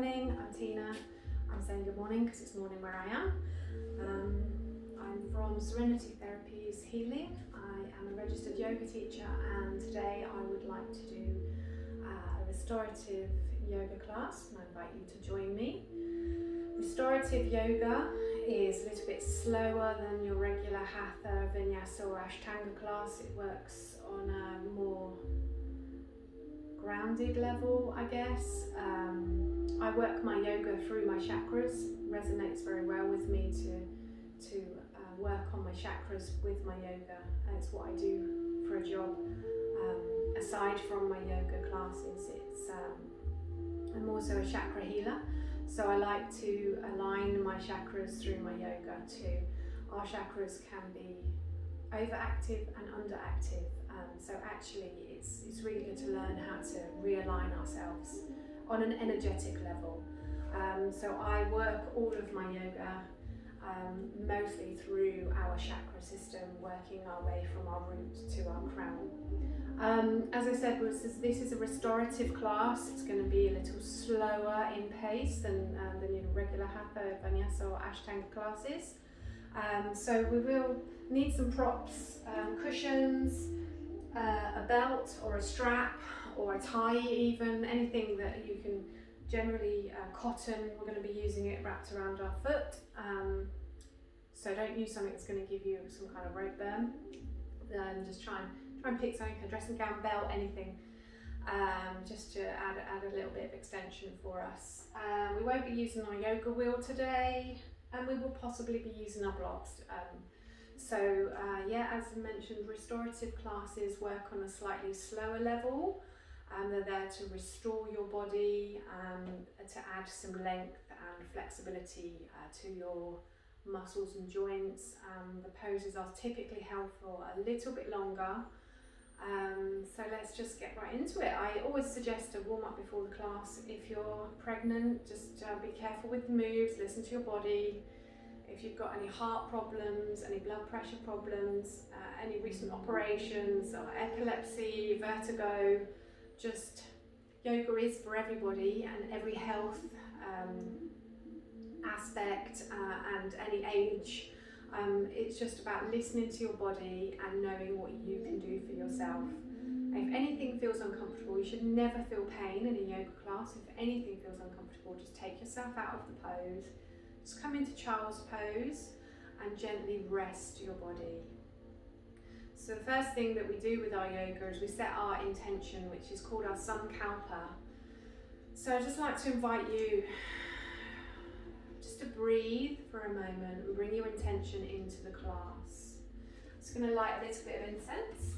morning, I'm Tina. I'm saying good morning because it's morning where I am. I'm from Serenity Therapies Healing. I am a registered yoga teacher, and today I would like to do a restorative yoga class, and I invite you to join me. Restorative yoga is a little bit slower than your regular Hatha, Vinyasa or Ashtanga class. It works on a more grounded level, I guess. I work my yoga through my chakras. Resonates very well with me to work on my chakras with my yoga. It's what I do for a job. Aside from my yoga classes, I'm also a chakra healer. So I like to align my chakras through my yoga too. Our chakras can be overactive and underactive. So actually it's really good to learn how to realign ourselves on an energetic level. So I work all of my yoga mostly through our chakra system, working our way from our root to our crown. As I said, this is a restorative class. It's going to be a little slower in pace than your regular Hatha, Vinyasa or Ashtanga classes. So we will need some props, cushions, a belt or a strap or a tie even, anything that you can, generally cotton. We're going to be using it wrapped around our foot. So don't use something that's going to give you some kind of rope burn. Just try and pick something, a dressing gown, belt, anything, just to add a little bit of extension for us. We won't be using our yoga wheel today, and we will possibly be using our blocks. As I mentioned, restorative classes work on a slightly slower level. They're there to restore your body, to add some length and flexibility to your muscles and joints. The poses are typically held for a little bit longer. So let's just get right into it. I always suggest a warm up before the class. If you're pregnant, just be careful with the moves, listen to your body. If you've got any heart problems, any blood pressure problems, any recent operations or epilepsy, vertigo, just yoga is for everybody and every health aspect and any age. It's just about listening to your body and knowing what you can do for yourself. If anything feels uncomfortable, you should never feel pain in a yoga class. If anything feels uncomfortable, just take yourself out of the pose. Just come into child's pose and gently rest your body. So the first thing that we do with our yoga is we set our intention, which is called our sankalpa. So I'd just like to invite you just to breathe for a moment and bring your intention into the class. I'm just going to light a little bit of incense.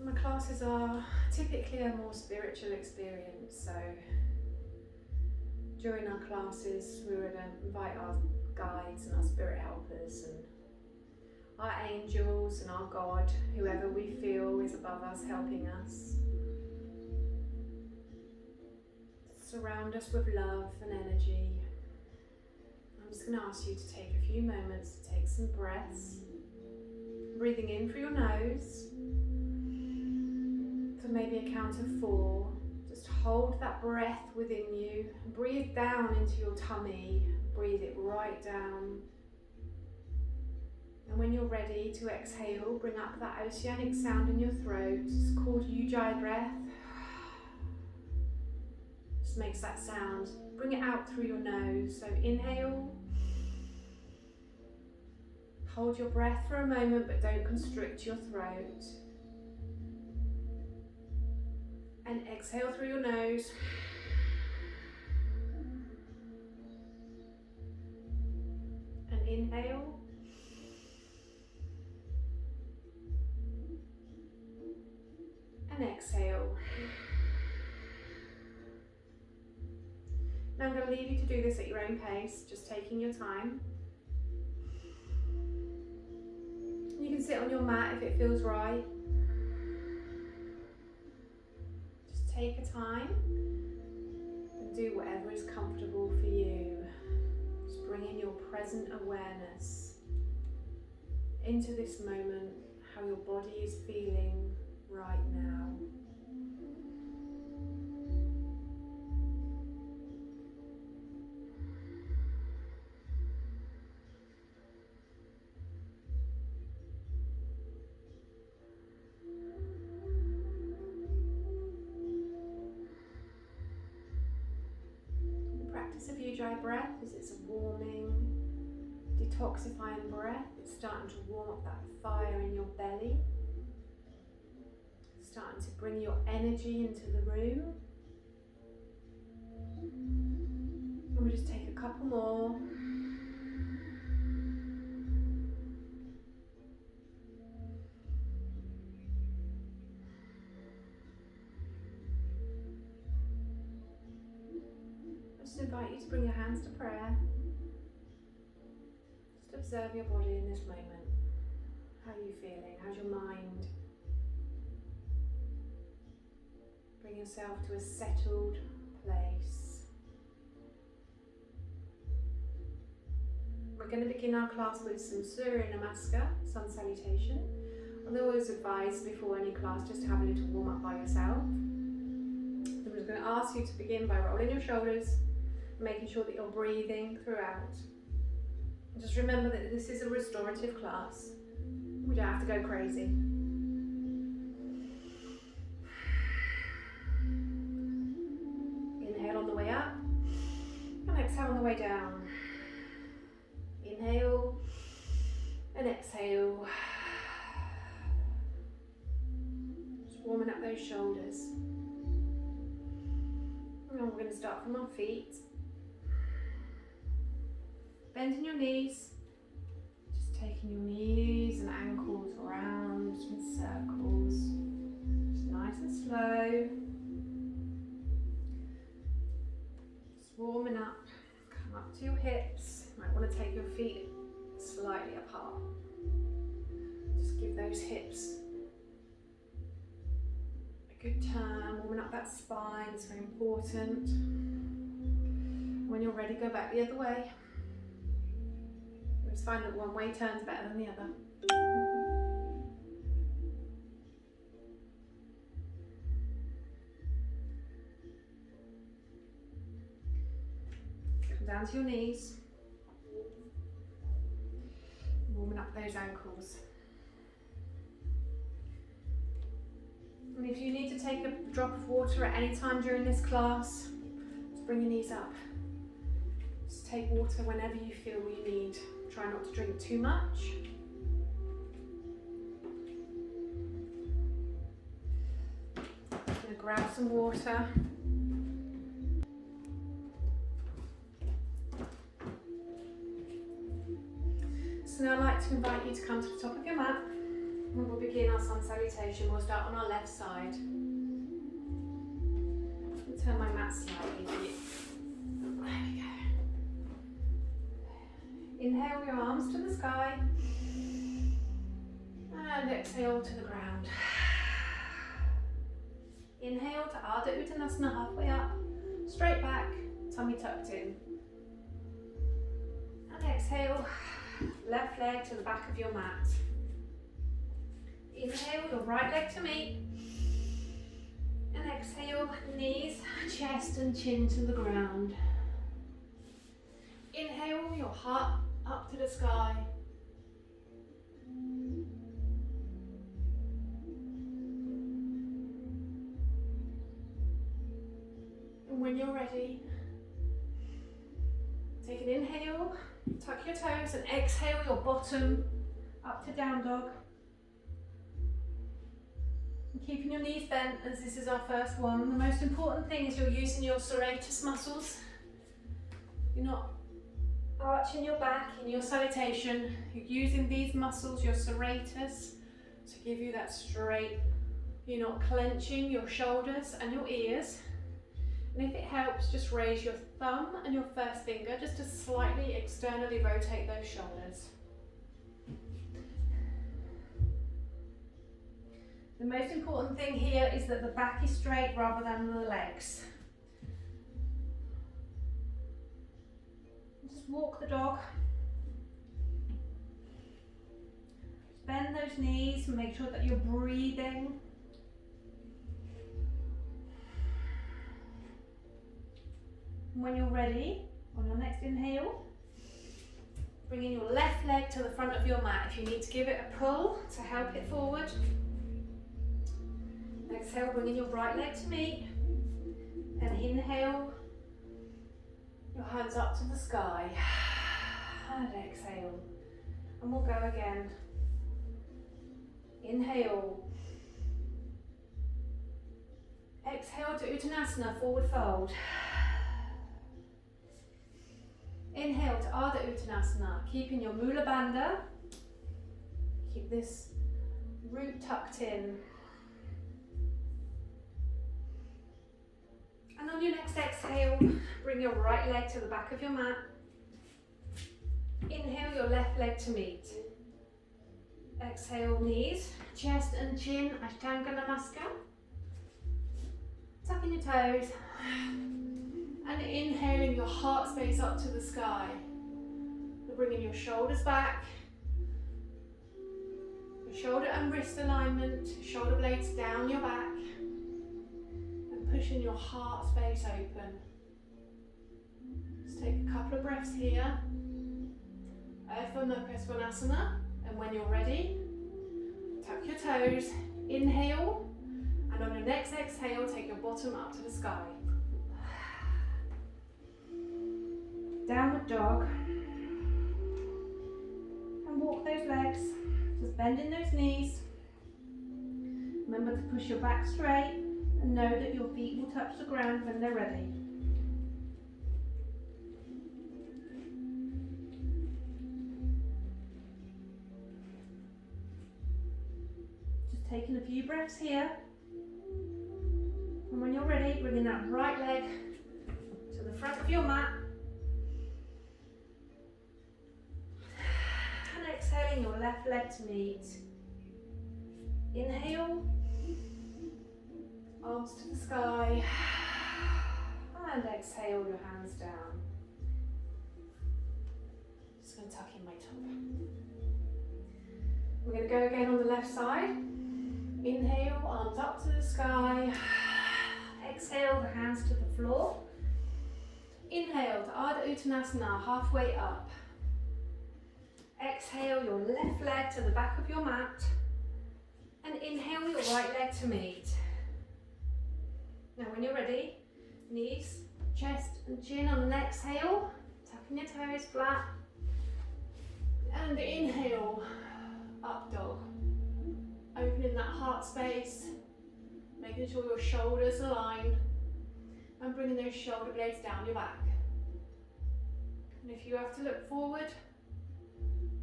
My classes are typically a more spiritual experience, so during our classes we would invite our guides and our spirit helpers and our angels and our God, whoever we feel is above us helping us. Surround us with love and energy. I'm just going to ask you to take a few moments to take some breaths. Breathing in through your nose. For maybe a count of 4, just hold that breath within you. Breathe down into your tummy. Breathe it right down. And when you're ready to exhale, bring up that oceanic sound in your throat. It's called Ujjayi breath. Just makes that sound. Bring it out through your nose. So inhale. Hold your breath for a moment, but don't constrict your throat. And exhale through your nose. And inhale. And exhale. Now I'm going to leave you to do this at your own pace, just taking your time. You can sit on your mat if it feels right. Take a time and do whatever is comfortable for you. Just bringing your present awareness into this moment, how your body is feeling right now. Practice a few dry breaths. It's a warming, detoxifying breath. It's starting to warm up that fire in your belly. Starting to bring your energy into the room. And we'll just take a couple more. I just invite you to bring your hands to prayer. Just observe your body in this moment. How are you feeling? How's your mind? Bring yourself to a settled place. We're going to begin our class with some Surya Namaskar, sun salutation. I always advise before any class just to have a little warm up by yourself. I'm just going to ask you to begin by rolling your shoulders, making sure that you're breathing throughout. Just remember that this is a restorative class. We don't have to go crazy. Inhale on the way up and exhale on the way down. Inhale and exhale. Just warming up those shoulders. And we're going to start from our feet. Bending your knees. Just taking your knees and ankles around in circles. Just nice and slow. Just warming up. Come up to your hips. You might want to take your feet slightly apart. Just give those hips a good turn, warming up that spine. It's very important. When you're ready, go back the other way. You always find that one way turns better than the other. Come down to your knees. Warming up those ankles. And if you need to take a drop of water at any time during this class, just bring your knees up. Just take water whenever you feel you need. Try not to drink too much. I'm going to grab some water. So now I'd like to invite you to come to the top of your mat and we'll begin our sun salutation. We'll start on our left side. I'll turn my mat slightly for you. There we go. Inhale your arms to the sky and exhale to the ground. Inhale to Ardha Uttanasana, halfway up, straight back, tummy tucked in. And exhale, left leg to the back of your mat. Inhale your right leg to meet. And exhale, knees, chest and chin to the ground. Inhale your heart up to the sky. And when you're ready, take an inhale, tuck your toes and exhale your bottom up to down dog. And keeping your knees bent as this is our first one. The most important thing is you're using your serratus muscles. You're not arching your back in your salutation. You're using these muscles, your serratus, to give you that straight. You're not clenching your shoulders and your ears. And if it helps, just raise your thumb and your first finger just to slightly externally rotate those shoulders. The most important thing here is that the back is straight rather than the legs. Just walk the dog. Bend those knees and make sure that you're breathing. And when you're ready, on your next inhale, bringing your left leg to the front of your mat. If you need to give it a pull to help it forward. Exhale, bringing your right leg to meet. And inhale, your hands up to the sky. And exhale. And we'll go again. Inhale. Exhale to Uttanasana, forward fold. Inhale to Ardha Uttanasana, keeping your Mula Bandha. Keep this root tucked in. And on your next exhale, bring your right leg to the back of your mat. Inhale your left leg to meet. Exhale, knees, chest and chin, Ashtanga Namaskar. Tucking your toes. And inhaling your heart space up to the sky. You're bringing your shoulders back. Your shoulder and wrist alignment, shoulder blades down your back. And pushing your heart space open. Just take a couple of breaths here. Urdhva Mukha Svanasana. And when you're ready, tuck your toes, inhale. And on your next exhale, take your bottom up to the sky. Downward dog, and walk those legs, just bending those knees. Remember to push your back straight and know that your feet will touch the ground when they're ready. Just taking a few breaths here, and when you're ready, bringing that right leg to the front of your mat. Exhaling your left leg to meet. Inhale, arms to the sky, and exhale your hands down. Just going to tuck in my top. We're going to go again on the left side. Inhale, arms up to the sky. Exhale, the hands to the floor. Inhale to Ardha Uttanasana, halfway up. Exhale your left leg to the back of your mat. And inhale your right leg to meet. Now when you're ready, knees, chest and chin on an exhale. Tucking your toes flat. And inhale, up dog. Opening that heart space. Making sure your shoulders align. And bringing those shoulder blades down your back. And if you have to look forward,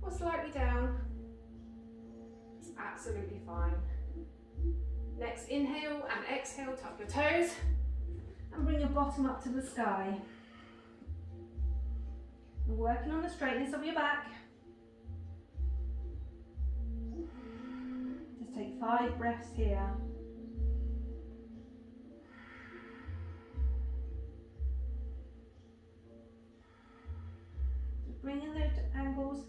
or slightly down, it's absolutely fine. Next inhale and exhale, tuck your toes and bring your bottom up to the sky. And working on the straightness of your back. Just take 5 breaths here. Just bringing those ankles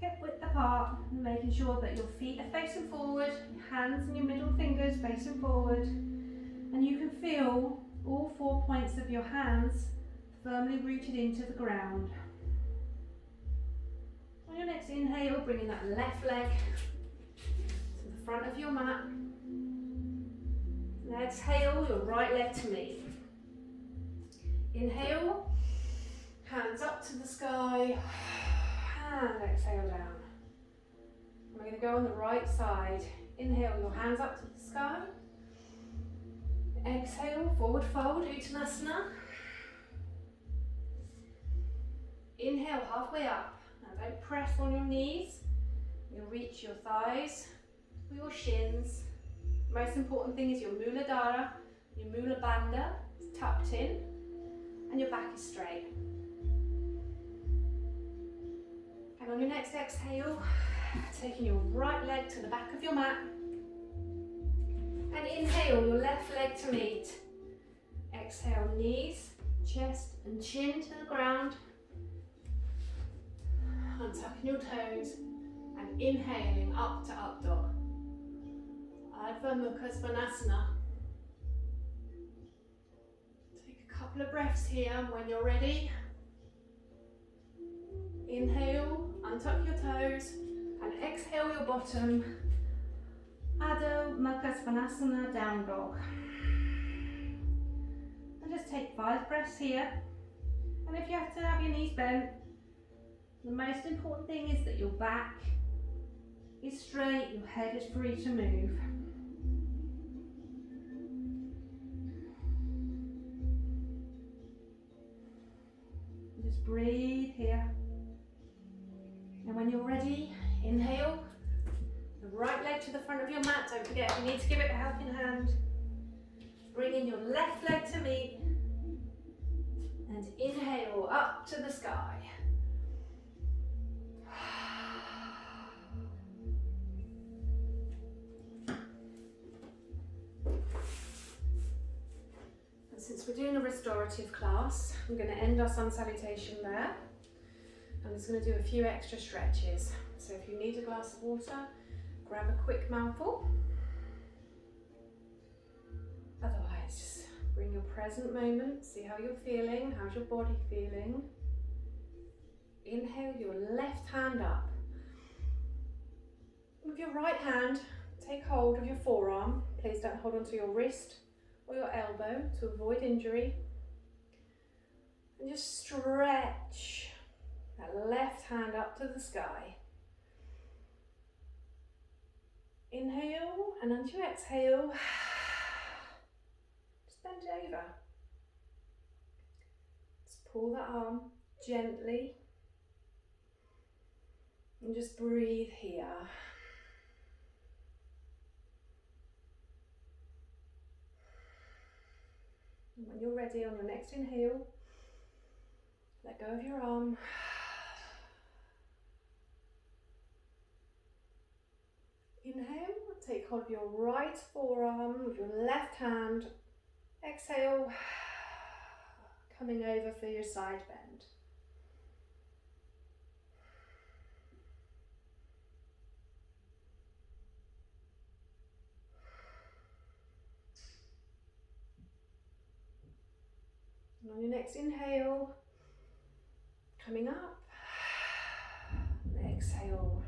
hip width apart, and making sure that your feet are facing forward, your hands and your middle fingers facing forward, and you can feel all 4 points of your hands firmly rooted into the ground. On your next inhale, bringing that left leg to the front of your mat, and exhale your right leg to meet. Inhale, hands up to the sky. And exhale down. We're going to go on the right side. Inhale your hands up to the sky. Exhale, forward fold, Uttanasana. Inhale, halfway up. Now don't press on your knees. You'll reach your thighs or your shins. Most important thing is your Muladhara, your Mula Bandha is tucked in and your back is straight. And on your next exhale, taking your right leg to the back of your mat. And inhale your left leg to meet. Exhale, knees, chest and chin to the ground. untucking your toes and inhaling up to up dog. Adho Mukha Svanasana. Take a couple of breaths here. When you're ready, inhale, untuck your toes, and exhale your bottom. Adho Mukha Svanasana, down dog. And just take 5 breaths here. And if you have to have your knees bent, the most important thing is that your back is straight, your head is free to move. Just breathe here. And when you're ready, inhale. The right leg to the front of your mat. Don't forget, you need to give it a helping hand. Bring in your left leg to meet. And inhale up to the sky. And since we're doing a restorative class, I'm going to end our sun salutation there. I'm just going to do a few extra stretches. So if you need a glass of water, grab a quick mouthful. Otherwise, just bring your present moment, see how you're feeling, how's your body feeling. Inhale your left hand up. With your right hand, take hold of your forearm. Please don't hold onto your wrist or your elbow to avoid injury. And just stretch that left hand up to the sky. Inhale, and onto your exhale, just bend over. Just pull that arm gently and just breathe here. And when you're ready, on your next inhale, let go of your arm. Inhale, take hold of your right forearm with your left hand. Exhale, coming over for your side bend. And on your next inhale, coming up, and exhale.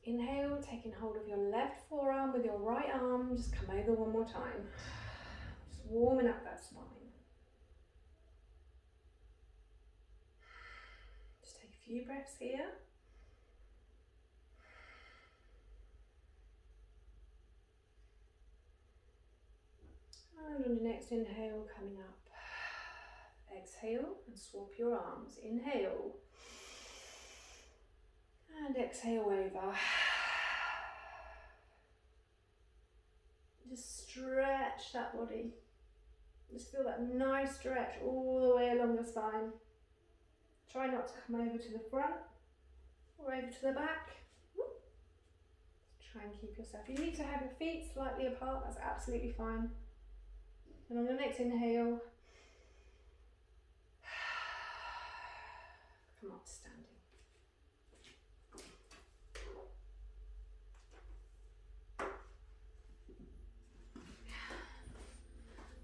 Inhale, taking hold of your left forearm with your right arm. Just come over one more time. Just warming up that spine. Just take a few breaths here. And on your next inhale, coming up. Exhale and swap your arms. Inhale. And exhale over. Just stretch that body. Just feel that nice stretch all the way along the spine. Try not to come over to the front or over to the back. Try and keep yourself. You need to have your feet slightly apart, that's absolutely fine. And on your next inhale, come up to standing.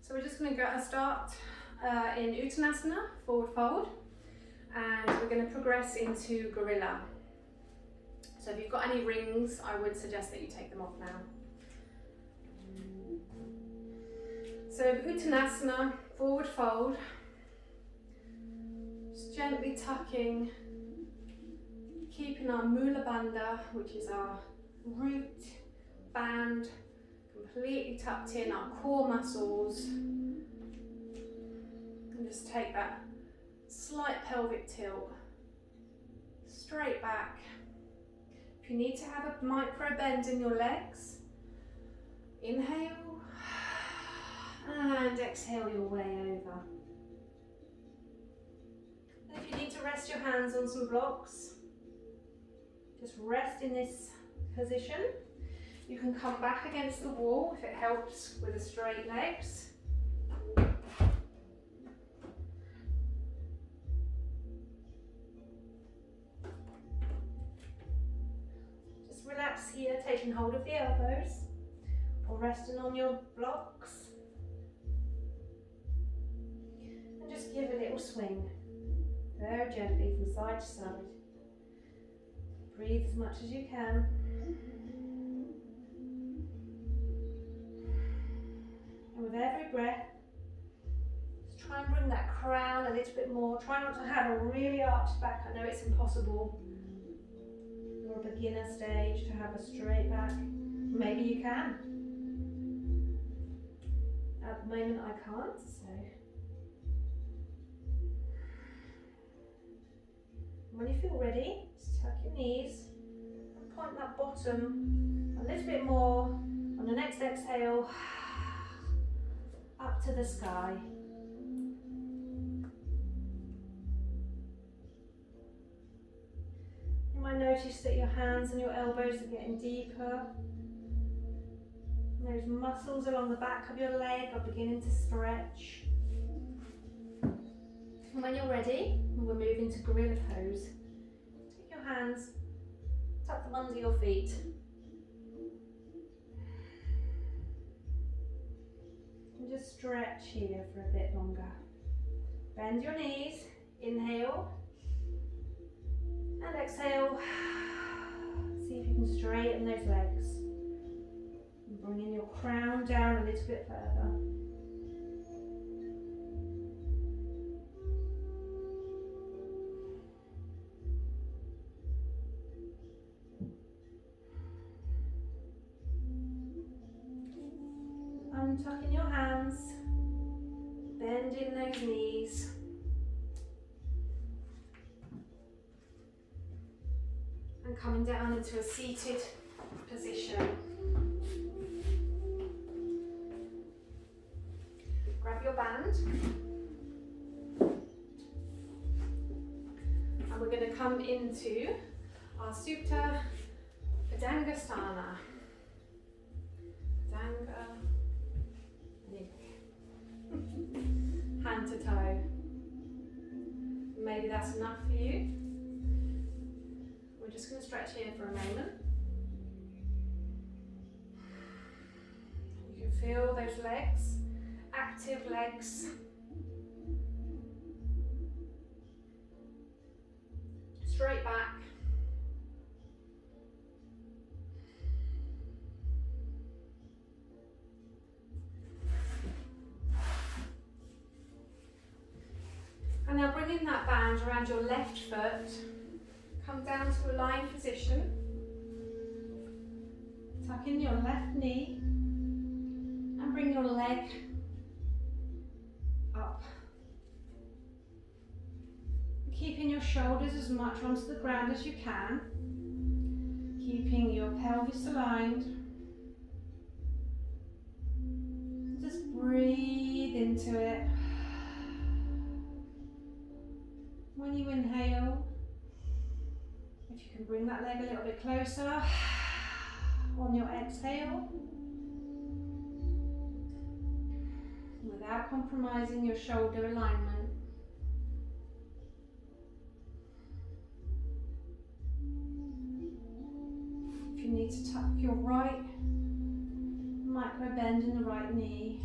So we're just going to start in Uttanasana, forward fold, and we're going to progress into Gorilla. So if you've got any rings, I would suggest that you take them off now. So Uttanasana, forward fold, just gently tucking, keeping our Mula Bandha, which is our root band, completely tucked in, our core muscles, and just take that slight pelvic tilt, straight back. If you need to have a micro bend in your legs, inhale and exhale your way over. If you need to rest your hands on some blocks, just rest in this position. You can come back against the wall if it helps with the straight legs. Just relax here, taking hold of the elbows or resting on your blocks. And just give a little swing, very gently from side to side. Breathe as much as you can. And with every breath, just try and bring that crown a little bit more. Try not to have a really arched back. I know it's impossible. You're a beginner stage to have a straight back. Maybe you can. At the moment I can't, so. When you feel ready, just tuck your knees and point that bottom a little bit more on the next exhale up to the sky. You might notice that your hands and your elbows are getting deeper. And those muscles along the back of your leg are beginning to stretch. And when you're ready, we'll move into gorilla pose. Take your hands, tuck them under your feet. And just stretch here for a bit longer. Bend your knees, inhale, and exhale. See if you can straighten those legs. And bringing your crown down a little bit further. Untucking your hands, bending those knees. And coming down into a seated position. Grab your band. And we're going to come into our Supta Padangusthana. Padanga. Hand to toe. Maybe that's enough for you. We're just going to stretch here for a moment. You can feel those legs, active legs. Straight back. And now bringing that band around your left foot, come down to a lying position. Tuck in your left knee and bring your leg up. Keeping your shoulders as much onto the ground as you can. Keeping your pelvis aligned. Just breathe into it. When you inhale, if you can bring that leg a little bit closer, on your exhale, without compromising your shoulder alignment. If you need to tuck your right micro bend in the right knee.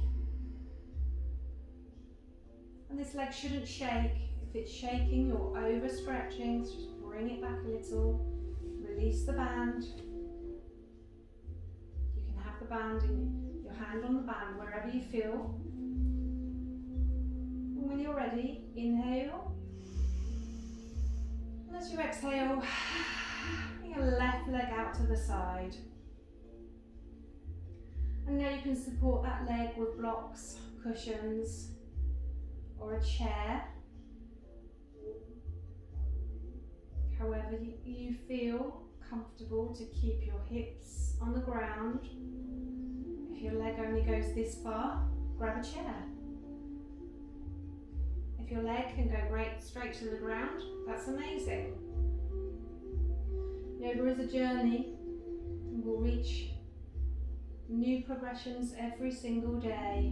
And this leg shouldn't shake. If it's shaking, you're overstretching, so just bring it back a little. Release the band. You can have the band in your hand on the band wherever you feel. And when you're ready, inhale. And as you exhale, bring your left leg out to the side. And now you can support that leg with blocks, cushions, or a chair. However you feel comfortable to keep your hips on the ground. If your leg only goes this far, grab a chair. If your leg can go straight to the ground, that's amazing. Yoga is a journey, and we'll reach new progressions every single day.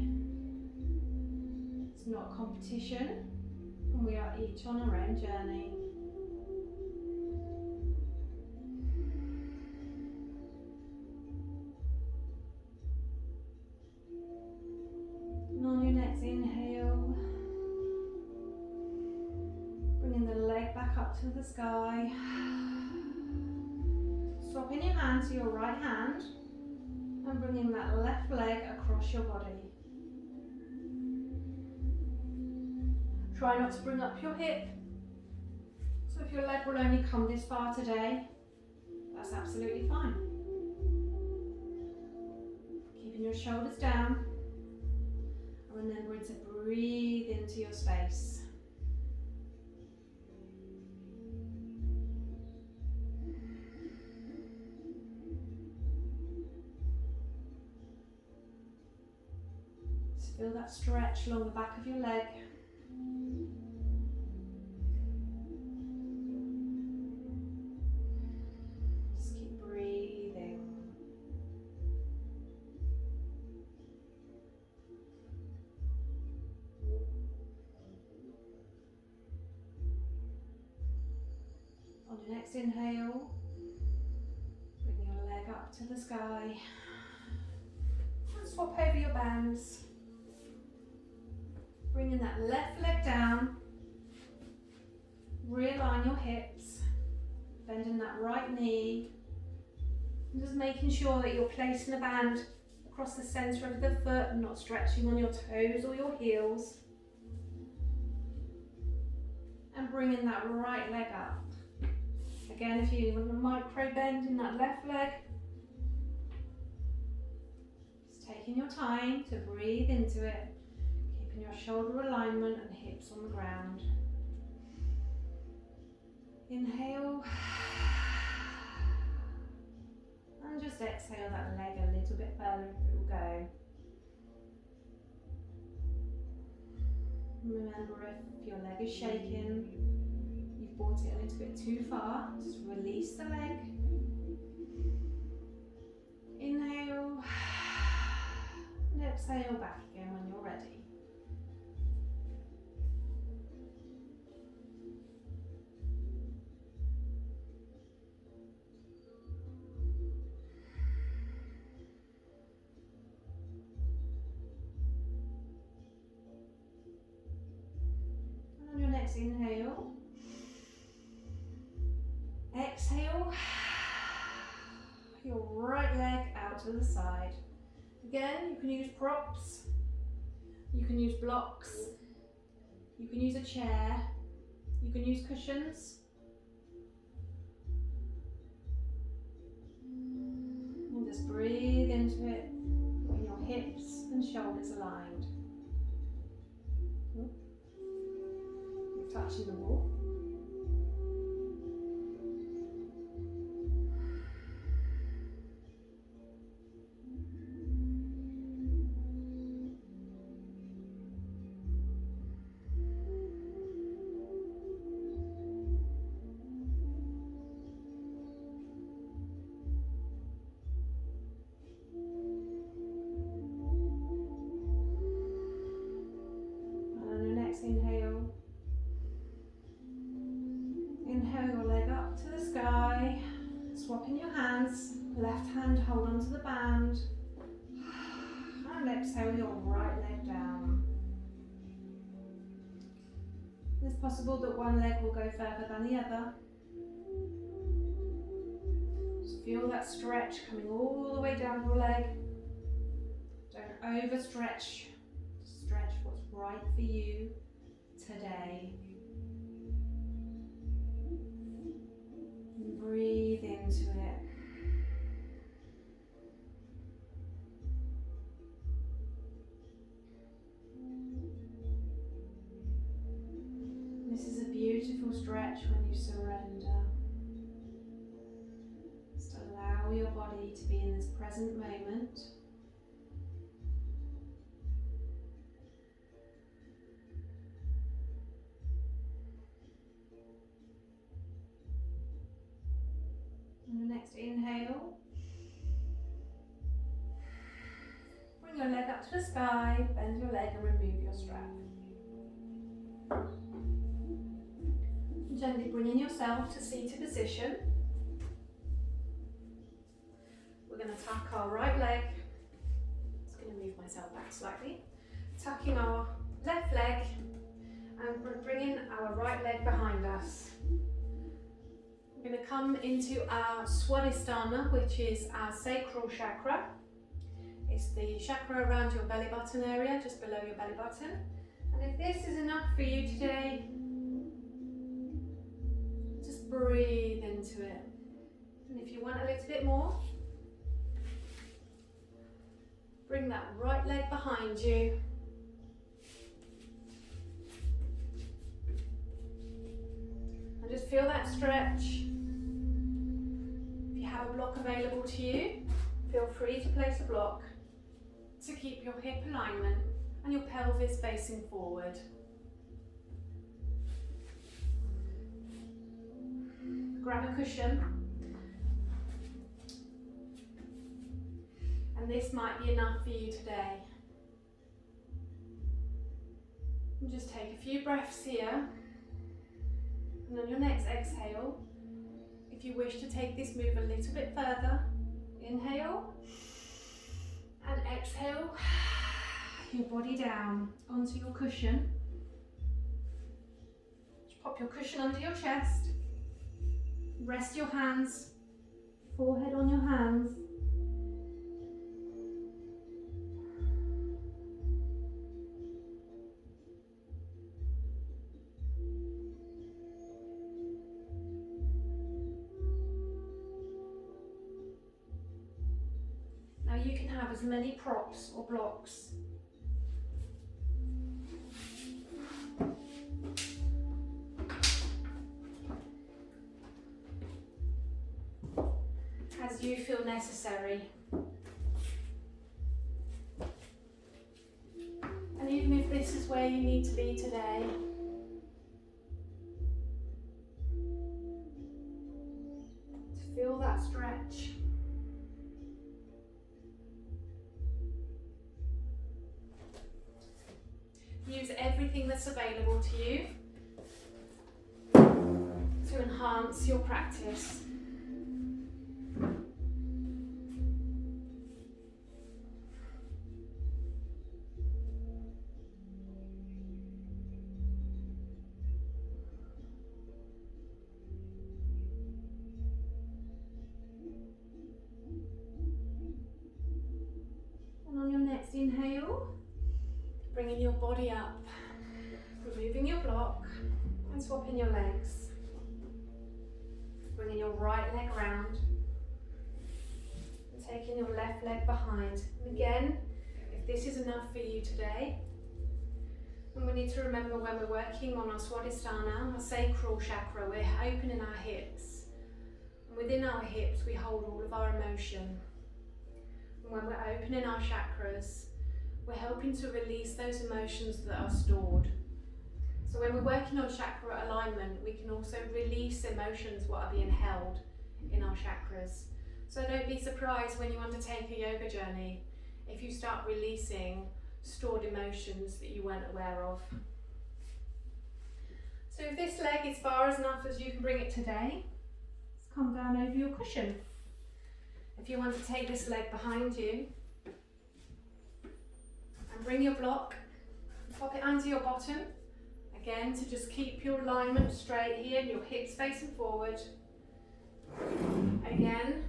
It's not a competition, and we are each on our own journey. hand to your right hand and bringing that left leg across your body. Try not to bring up your hip. So if your leg will only come this far today, that's absolutely fine. Keeping your shoulders down and remembering to breathe into your space. Just feel that stretch along the back of your leg. Next inhale, bring your leg up to the sky and swap over your bands. Bringing that left leg down, realign your hips, bending that right knee, and just making sure that you're placing the band across the centre of the foot and not stretching on your toes or your heels. And bringing that right leg up. Again, if you want a micro bend in that left leg, just taking your time to breathe into it, keeping your shoulder alignment and hips on the ground. Inhale, and just exhale that leg a little bit further if it will go. Remember, if your leg is shaking, you've brought it a little bit too far, just release the leg. Inhale, and exhale back again when you're ready. And on your next inhale, exhale, your right leg out to the side. Again, you can use props, you can use blocks, you can use a chair, you can use cushions. And just breathe into it, bring your hips and shoulders aligned. You're touching the wall. Inhale. Inhale your leg up to the sky, swapping your hands, left hand hold onto the band, and exhale your right leg down. It's possible that one leg will go further than the other. Just feel that stretch coming all the way down your leg. Don't overstretch, stretch what's right for you today. And breathe into it. This is a beautiful stretch when you surrender. Just allow your body to be in this present moment. On the next inhale, bring your leg up to the sky, bend your leg and remove your strap. Gently bringing yourself to seated position. We're going to tuck our right leg. Just going to move myself back slightly. Tucking our left leg and bringing our right leg behind us. We're going to come into our Swadhisthana, which is our sacral chakra. It's the chakra around your belly button area, just below your belly button. And if this is enough for you today, just breathe into it. And if you want a little bit more, bring that right leg behind you. And just feel that stretch. If you have a block available to you, feel free to place a block to keep your hip alignment and your pelvis facing forward. Grab a cushion, and this might be enough for you today. And just take a few breaths here, and on your next exhale, if you wish to take this move a little bit further, inhale and exhale your body down onto your cushion. Just pop your cushion under your chest. Rest your hands, forehead on your hands. Now you can have as many props or blocks as you feel necessary. And even if this is where you need to be today, to feel that stretch. Use everything that's available to you to enhance your practice. And on your next inhale, bringing your body up, removing your block and swapping your legs. Bringing your right leg round and taking your left leg behind. And again, if this is enough for you today, and we need to remember when we're working on our Swadhisthana, our sacral chakra, we're opening our hips. And within our hips, we hold all of our emotion. And when we're opening our chakras, we're helping to release those emotions that are stored. So when we're working on chakra alignment, we can also release emotions what are being held in our chakras. So don't be surprised when you undertake a yoga journey if you start releasing stored emotions that you weren't aware of. So if this leg is far enough as you can bring it today, let's come down over your cushion. If you want to take this leg behind you, and bring your block, pop it under your bottom, again to just keep your alignment straight here, your hips facing forward. Again,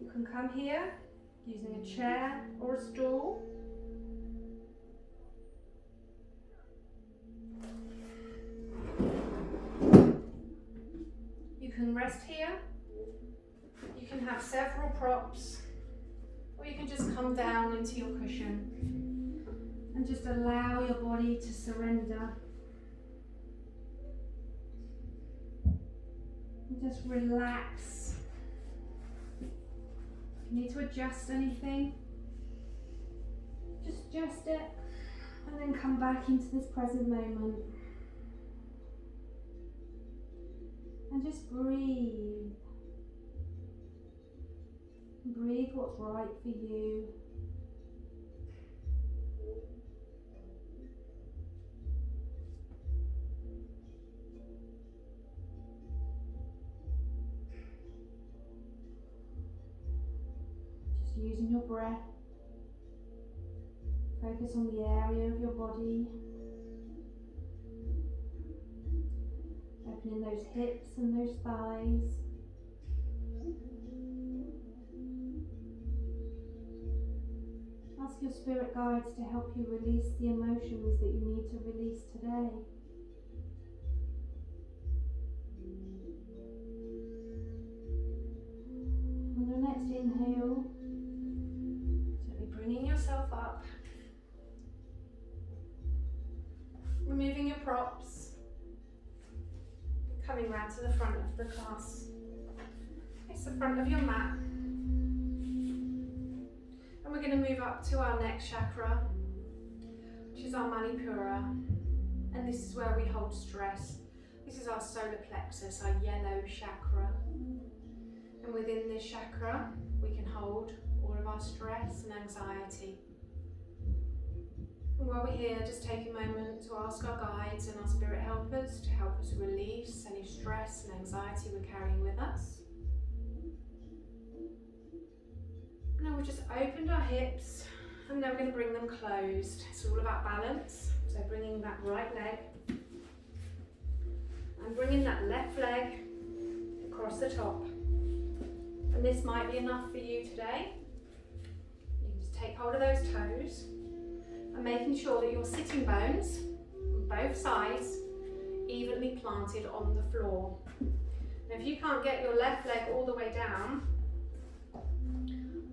you can come here using a chair or a stool. You can rest here, you can have several props, or you can just come down into your cushion and just allow your body to surrender. And just relax. If you need to adjust anything, just adjust it and then come back into this present moment. And just breathe. Breathe what's right for you. Just using your breath. Focus on the area of your body. opening those hips and those thighs. Ask your spirit guides to help you release the emotions that you need to release today. On your next inhale, gently bringing yourself up, removing your props, coming round to the front of the class. It's the front of your mat. And we're going to move up to our next chakra, which is our manipura. And this is where we hold stress. This is our solar plexus, our yellow chakra. And within this chakra, we can hold all of our stress and anxiety. And while we're here, just take a moment to ask our guides and our spirit helpers to help us release any stress and anxiety we're carrying with us. Now we've just opened our hips and now we're going to bring them closed. It's all about balance. So bringing that right leg and bringing that left leg across the top. And this might be enough for you today. You can just take hold of those toes and making sure that your sitting bones on both sides evenly planted on the floor. Now if you can't get your left leg all the way down,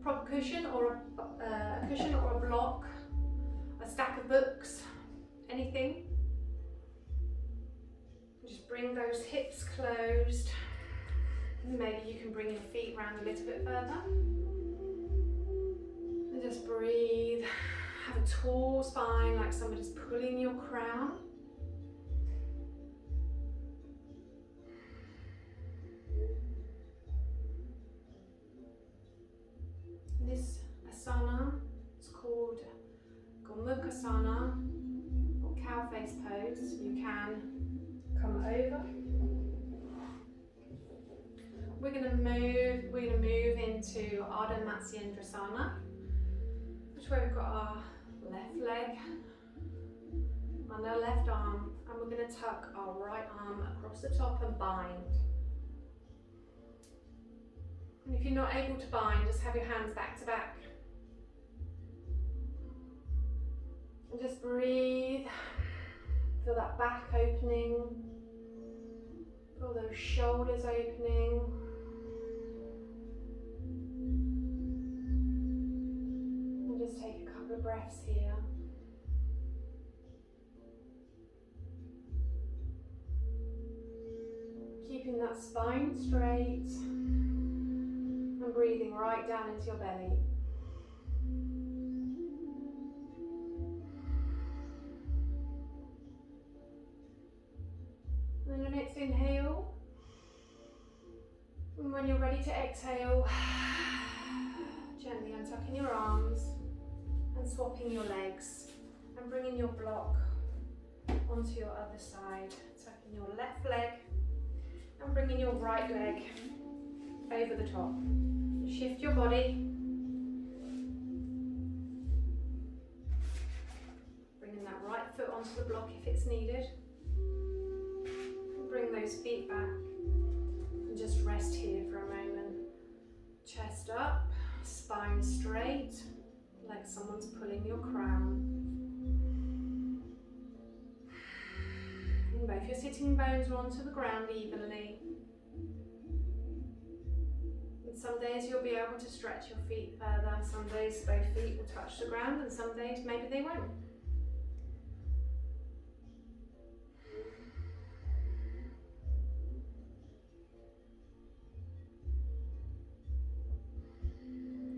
prop cushion or a cushion or a block, a stack of books, anything. Just bring those hips closed. Maybe you can bring your feet round a little bit further. And just breathe. Have a tall spine like somebody's pulling your crown. This asana is called Gomukhasana or cow face pose. You can come over. We're going to move into Ardha Matsyendrasana, which is where we've got our left leg and our left arm, and we're going to tuck our right arm across the top and bind. And if you're not able to bind, just have your hands back to back. And just breathe. Feel that back opening. Feel those shoulders opening. And just take a couple of breaths here. Keeping that spine straight. And breathing right down into your belly. And then your next inhale. And when you're ready to exhale, gently untucking your arms and swapping your legs and bringing your block onto your other side. Tucking your left leg and bringing your right leg over the top. Shift your body. Bringing that right foot onto the block if it's needed. Bring those feet back and just rest here for a moment. Chest up, spine straight, like someone's pulling your crown. And both your sitting bones are onto the ground evenly. Some days you'll be able to stretch your feet further, some days both feet will touch the ground and some days maybe they won't.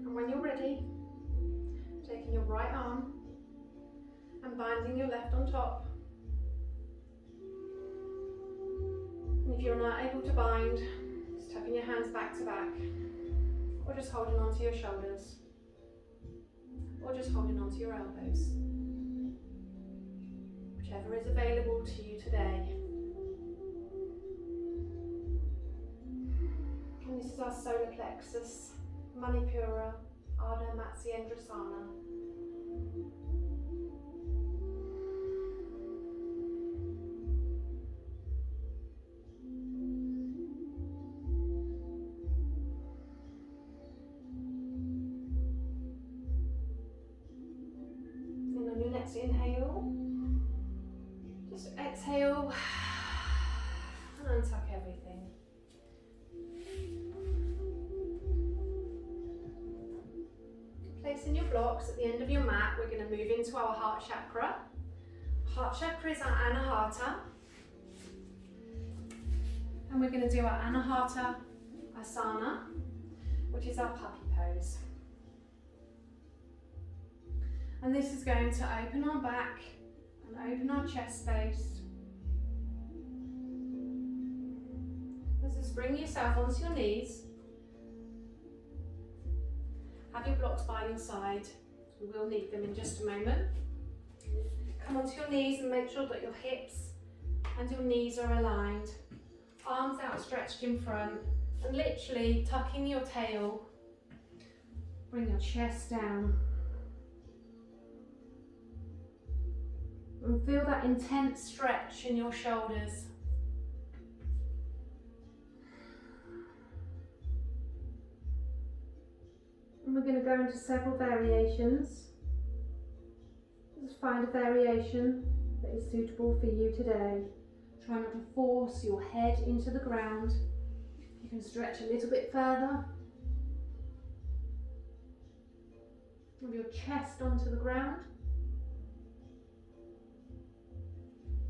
And when you're ready, taking your right arm and binding your left on top. And if you're not able to bind, just tucking your hands back to back. Or just holding onto your shoulders, or just holding onto your elbows, whichever is available to you today. And this is our solar plexus, Manipura, Ardha Matsyendrasana. next inhale. Just exhale and untuck everything. Placing your blocks at the end of your mat, we're going to move into our heart chakra. Heart chakra is our anahata. And we're going to do our anahata asana, which is our puppy pose. And this is going to open our back and open our chest space. Just bring yourself onto your knees. Have your blocks by your side. We will need them in just a moment. Come onto your knees and make sure that your hips and your knees are aligned. Arms outstretched in front and literally tucking your tail. Bring your chest down. And feel that intense stretch in your shoulders. And we're going to go into several variations. Just find a variation that is suitable for you today. Try not to force your head into the ground. You can stretch a little bit further. Move your chest onto the ground.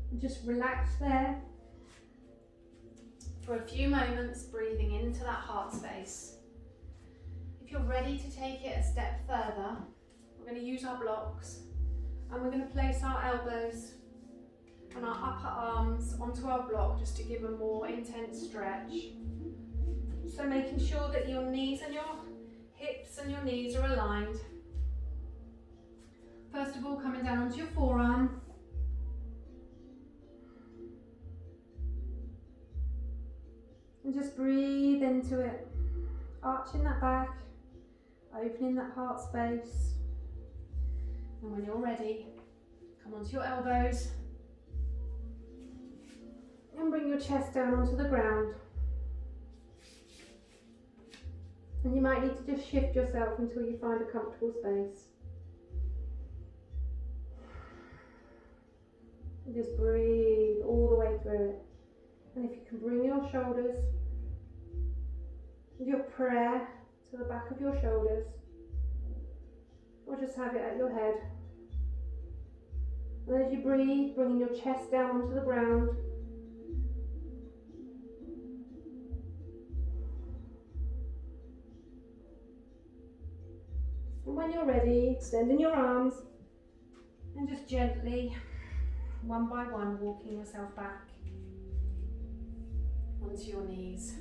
And just relax there for a few moments, breathing into that heart space. If you're ready to take it a step further, we're going to use our blocks and we're going to place our elbows and our upper arms onto our block just to give a more intense stretch. So making sure that your knees and your hips and your knees are aligned. First of all, coming down onto your forearm. And just breathe into it, arching that back, opening that heart space. And when you're ready, come onto your elbows and bring your chest down onto the ground. And you might need to just shift yourself until you find a comfortable space. And just breathe all the way through it. And if you can bring your shoulders and your prayer to the back of your shoulders, or just have it at your head. And as you breathe, bringing your chest down onto the ground. And when you're ready, extending your arms and just gently, one by one, walking yourself back onto your knees.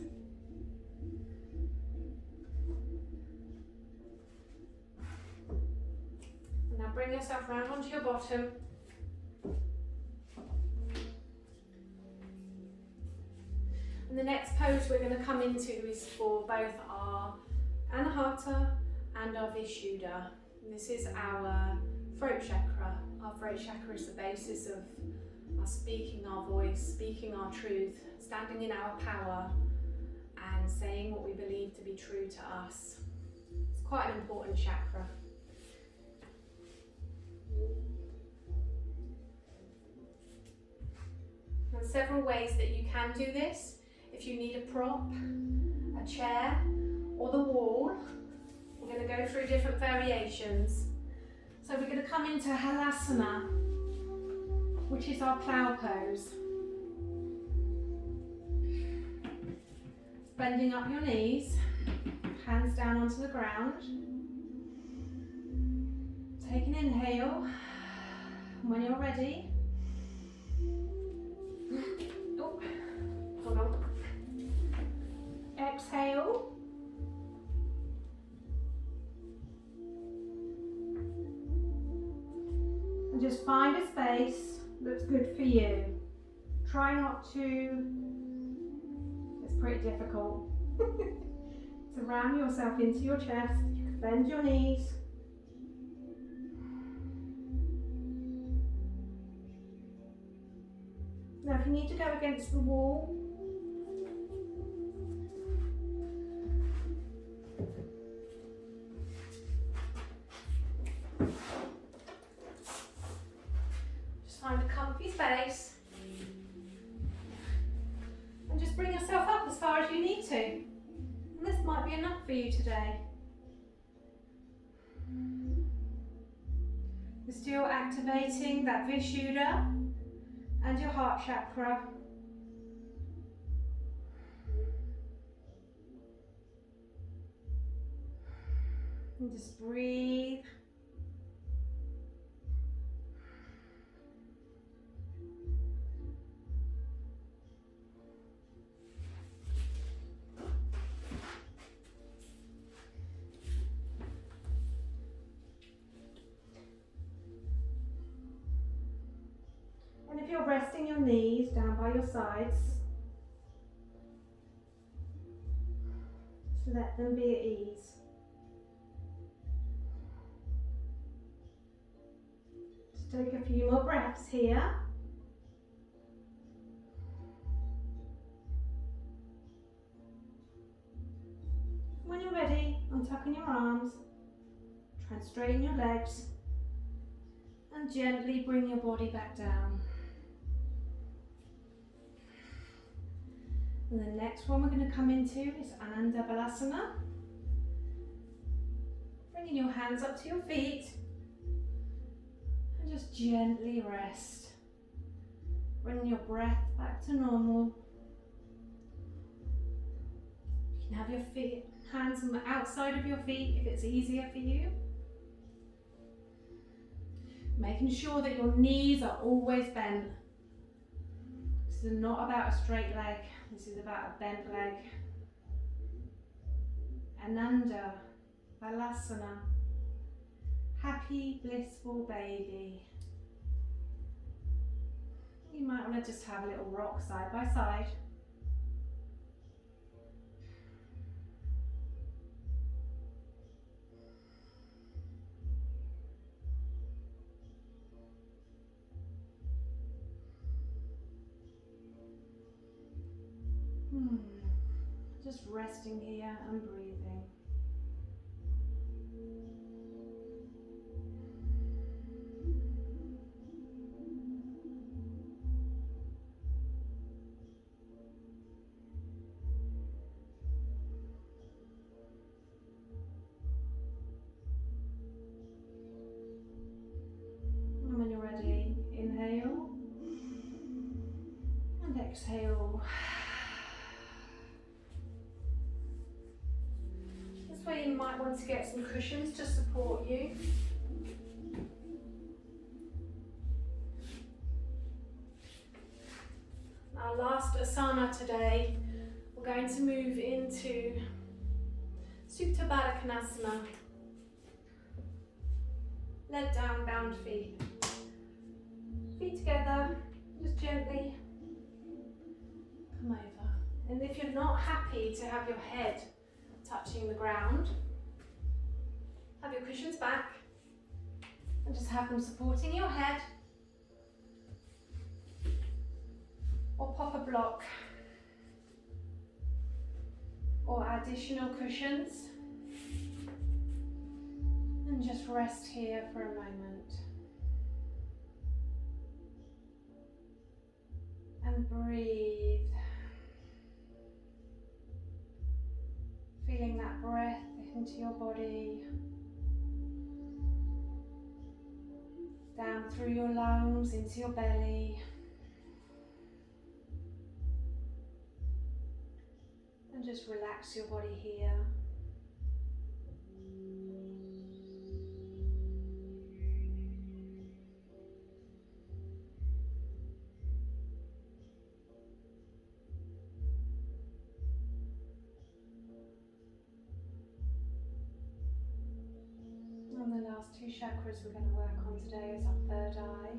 And now bring yourself round onto your bottom. And the next pose we're going to come into is for both our Anahata and our Vishuddha. And this is our throat chakra. Our throat chakra is the basis of us speaking our voice, speaking our truth, standing in our power and saying what we believe to be true to us. It's quite an important chakra. There are several ways that you can do this. If you need a prop, a chair or the wall, we're going to go through different variations. So we're going to come into Halasana, which is our plough pose. Bending up your knees, hands down onto the ground. Take an inhale. When you're ready, oh, hold on. Exhale. And just find a space that's good for you. Try not to, it's pretty difficult, to ram yourself into your chest. You can bend your knees. Now if you need to go against the wall, be enough for you today. You're still activating that Vishuddha and your heart chakra. And just breathe. And if you're resting your knees down by your sides, just let them be at ease. Just take a few more breaths here. When you're ready, untucking your arms, try and straighten your legs, and gently bring your body back down. And the next one we're going to come into is Ananda Balasana. Bringing your hands up to your feet and just gently rest. Bring your breath back to normal. You can have your hands on the outside of your feet if it's easier for you. Making sure that your knees are always bent. This is not about a straight leg, this is about a bent leg. Ananda Balasana, happy, blissful baby. You might want to just have a little rock side by side. Just resting here and breathing. And when you're ready, inhale and exhale. This way you might want to get some cushions to support you. Our last asana today, we're going to move into Supta Baddha Konasana. Leg down, bound feet. Feet together, just gently come over. And if you're not happy to have your head touching the ground, have your cushions back and just have them supporting your head, or pop a block or additional cushions and just rest here for a moment and breathe. Feeling that breath into your body, down through your lungs, into your belly, and just relax your body here. And the last two chakras we're going to work on today is our third eye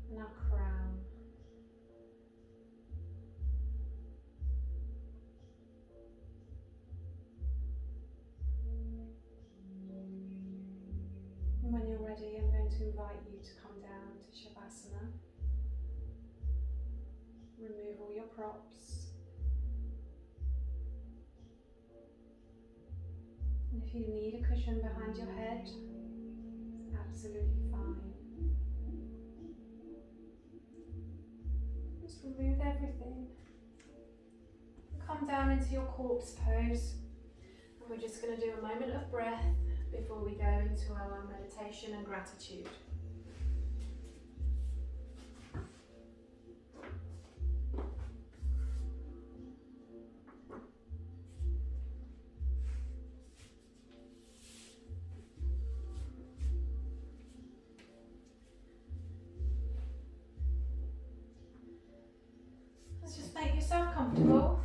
and our crown. And when you're ready, I'm going to invite you to come down to Shavasana. Remove all your props. And if you need a cushion behind your head, it's absolutely fine. Just remove everything. come down into your corpse pose, and we're just going to do a moment of breath before we go into our meditation and gratitude. Let's just make yourself comfortable.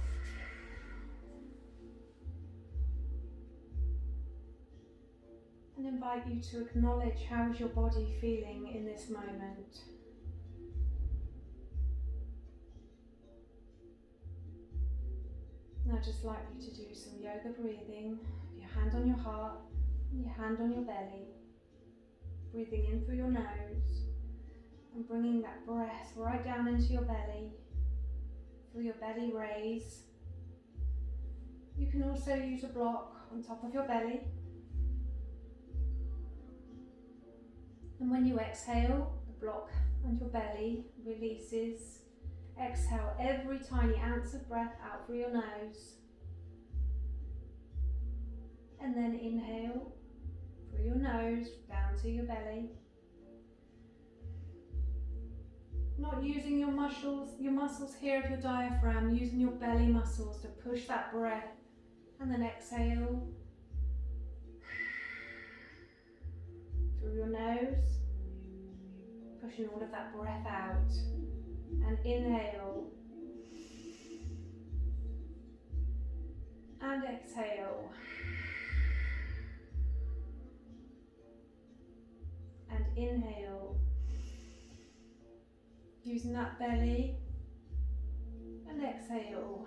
And invite you to acknowledge how is your body feeling in this moment. Now I'd just like you to do some yoga breathing. Your hand on your heart, and your hand on your belly. Breathing in through your nose and bringing that breath right down into your belly. Feel your belly raise. You can also use a block on top of your belly. And when you exhale, the block and your belly releases. Exhale every tiny ounce of breath out through your nose. And then inhale through your nose down to your belly. Not using your muscles here of your diaphragm, using your belly muscles to push that breath. And then exhale through your nose, pushing all of that breath out. And inhale and exhale. And inhale, using that belly, and exhale.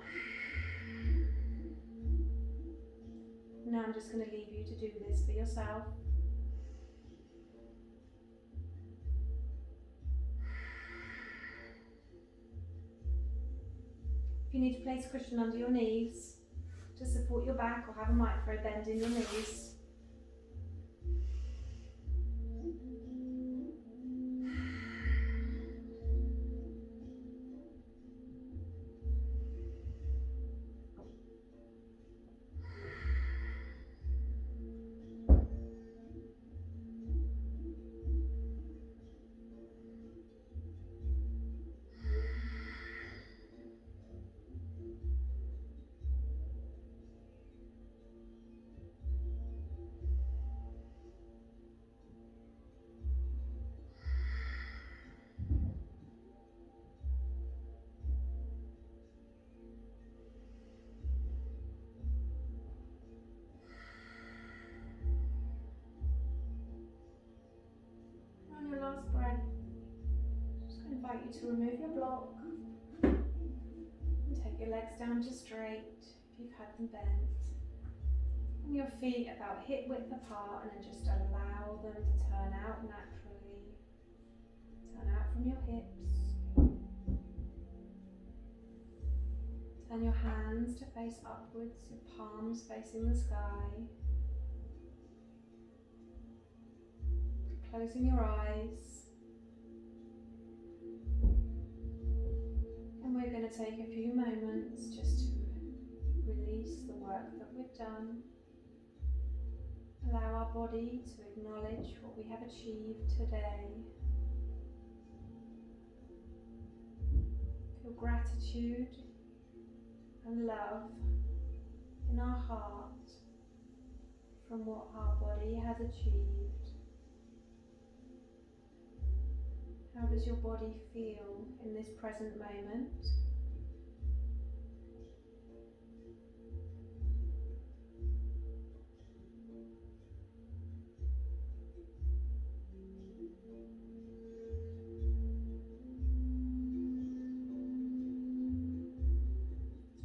Now I'm just going to leave you to do this for yourself. If you need to place a cushion under your knees to support your back, or have a micro bend in your knees. On your last breath, just going to invite you to remove your block and take your legs down to straight if you've had them bent. And your feet about hip width apart, and then just allow them to turn out naturally. Turn out from your hips. Turn your hands to face upwards, your palms facing the sky. Closing your eyes. And we're going to take a few moments just to release the work that we've done. Allow our body to acknowledge what we have achieved today. Feel gratitude and love in our heart from what our body has achieved. How does your body feel in this present moment?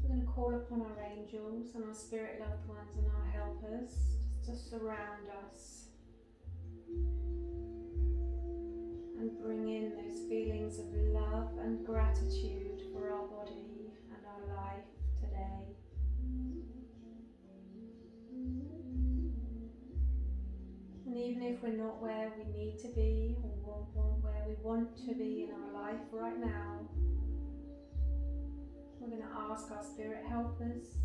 So we're going to call upon our angels and our spirit loved ones and our helpers just to surround us. And bring in those feelings of love and gratitude for our body and our life today. And even if we're not where we need to be or where we want to be in our life right now, we're going to ask our spirit helpers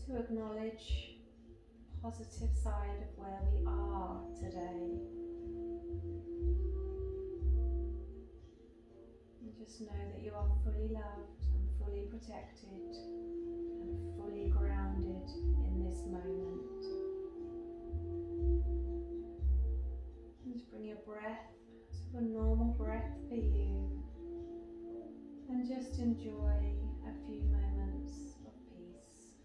to acknowledge the positive side of where we are today. And just know that you are fully loved and fully protected and fully grounded in this moment. And just bring your breath to a normal breath for you. And just enjoy a few moments of peace.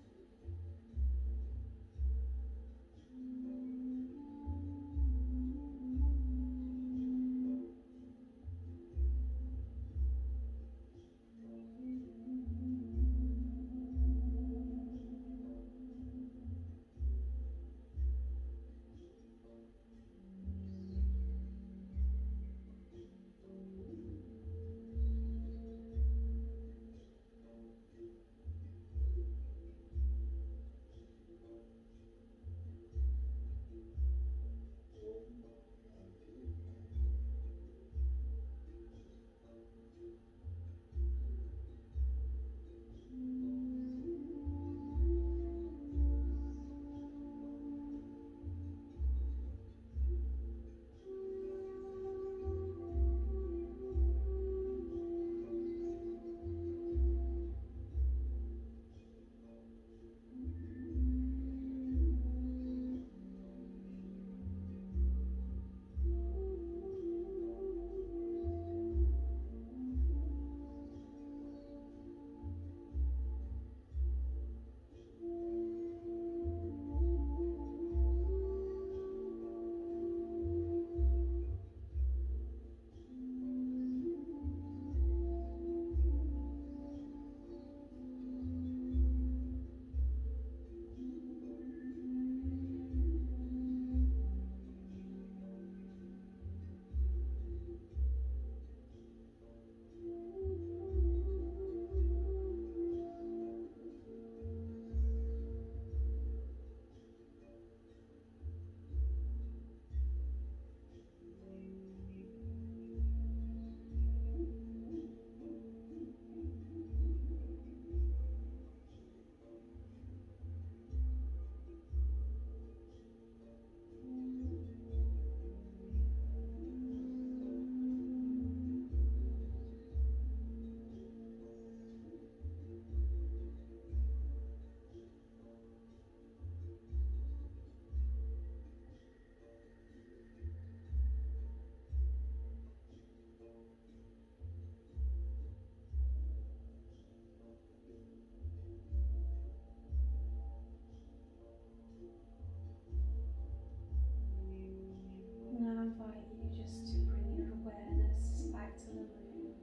Now I invite you just to bring your awareness back to the room,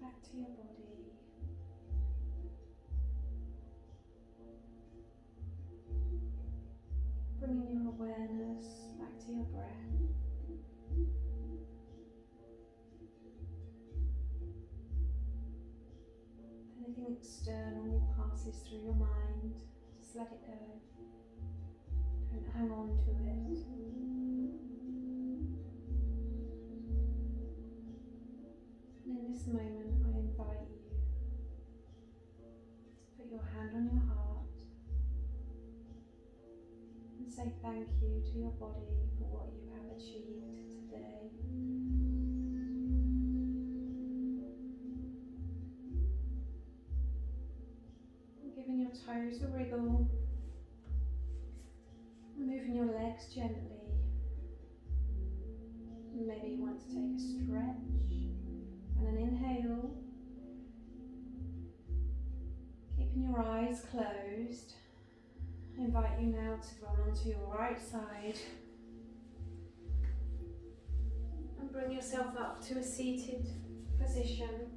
back to your body. Bringing your awareness back to your breath. Anything external passes through your mind, just let it go. Don't hang on to it. And in this moment, I invite you to put your hand on your heart and say thank you to your body for what you have achieved today. And giving your toes a wriggle. Moving your legs gently. Maybe you want to take a stretch and an inhale. Keeping your eyes closed. I invite you now to roll onto your right side and bring yourself up to a seated position.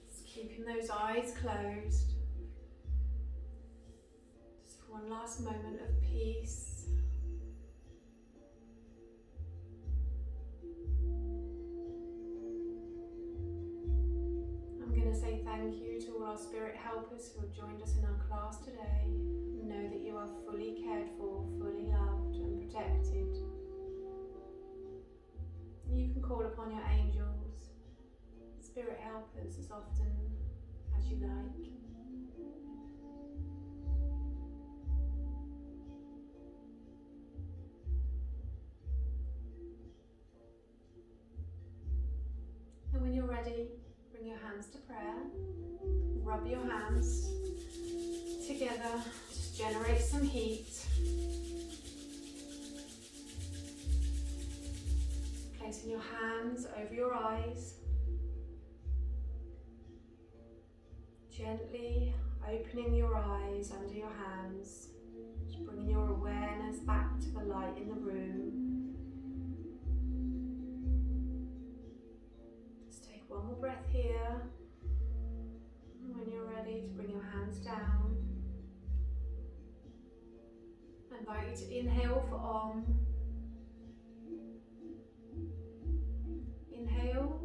Just keeping those eyes closed. One last moment of peace. I'm going to say thank you to all our spirit helpers who have joined us in our class today. Know that you are fully cared for, fully loved and protected. You can call upon your angels, spirit helpers as often as you like. And when you're ready, bring your hands to prayer. Rub your hands together to generate some heat. Placing your hands over your eyes. Gently opening your eyes under your hands. Just bringing your awareness back to the light in the room. One more breath here. And when you're ready to bring your hands down, I invite you to inhale for Om. Inhale.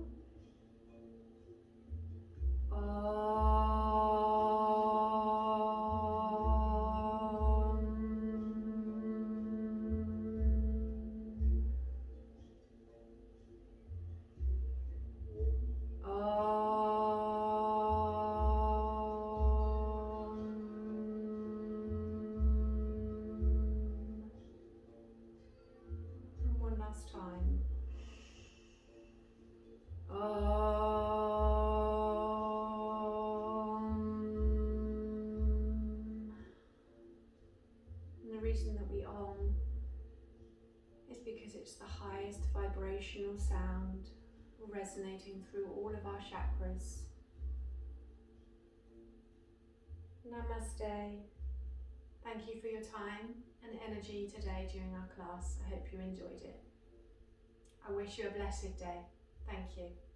Last time. And the reason that we Om is because it's the highest vibrational sound resonating through all of our chakras. Namaste. Thank you for your time and energy today during our class. I hope you enjoyed it. I wish you a blessed day. Thank you.